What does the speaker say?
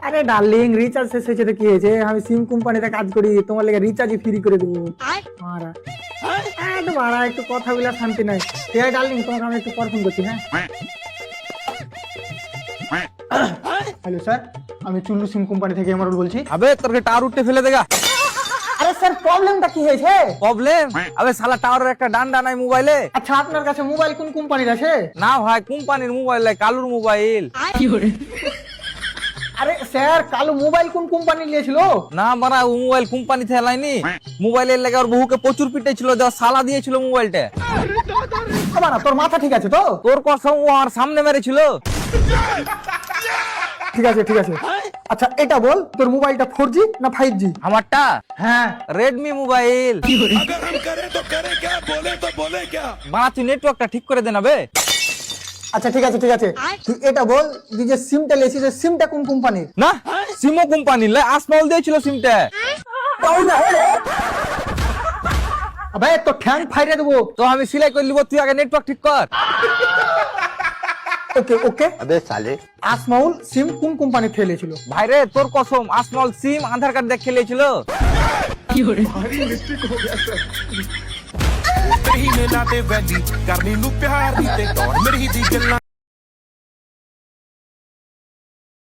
আরে darling, recharge শেষ হয়েছে তো কি হয়েছে? আমি সিম কোম্পানিতে কাজ করি, তোমার লেগে রিচার্জই ফ্রি করে দেবো। মারা একটু মারা, একটু কথা বলে শান্তি নাই। ঠিক আছে ডার্লিং, তোমাকে আমি একটু পর ফোন করছি। হ্যাঁ, হ্যালো স্যার, আমি চুল্লু সিম কোম্পানি থেকে এমআরএল বলছি। আবে তোর টাওয়ার উঠে ফেলে দেগা। আরে স্যার, প্রবলেমটা কি হয়েছে? প্রবলেম? আবে শালা টাওয়ারের একটা ডান্ডা নাই মোবাইলে। আচ্ছা, আপনার কাছে মোবাইল কোন কোম্পানির আছে? না ভাই, কোম্পানির মোবাইল নাই, কালুর মোবাইল। আরে স্যার, কালো মোবাইল কোন কোম্পানি নিয়েছিল? না মারা, ও মোবাইল কোম্পানি থেকে লাইনি। মোবাইলের লেগে ওর বহুকে প্রচুর পিটাইছিল, দেওয়া সালা দিয়েছিল মোবাইলটা। না, তোর মাথা ঠিক আছে তো? তোর কসম, ও আর সামনে মেরেছিল। ঠিক আছে ঠিক আছে। আচ্ছা এটা বল, তোর মোবাইলটা 4G না 5G? আমারটা হ্যাঁ। Redmi mobile. अगर हम करें तो करें क्या, बोले तो बोले क्या। বাড়া তুই নেটওয়ার্কটা ঠিক করে দে না বে। আচ্ছা ঠিক আছে ঠিক আছে, তুই এটা বল, তুই যে সিমটা লেছিস, সিমটা কোন কোম্পানির? না, সিমো কোম্পানি আসমাউল দিয়েছিল সিমটা। আবে তো ঠ্যাং ফাইরে দেবো। তো আমি সিলাই করে নিব, তুই আগে নেটওয়ার্ক ঠিক কর। ওকে ওকে। अबे साले আসমাউল সিম কোন কোম্পানি ফেলেছিল? ভাইরে তোর কসম, আসমাউল সিম আধার কার্ড দেখে খেলেছিল। ਨਹੀਂ ਮਿਲਾਦੇ ਵੈਲੀ ਕਰਨੀ ਨੂੰ ਪਿਆਰ ਦੀ ਤੇ ਦੌੜ ਮੇਰੀ ਦੀ ਗੱਲਾਂ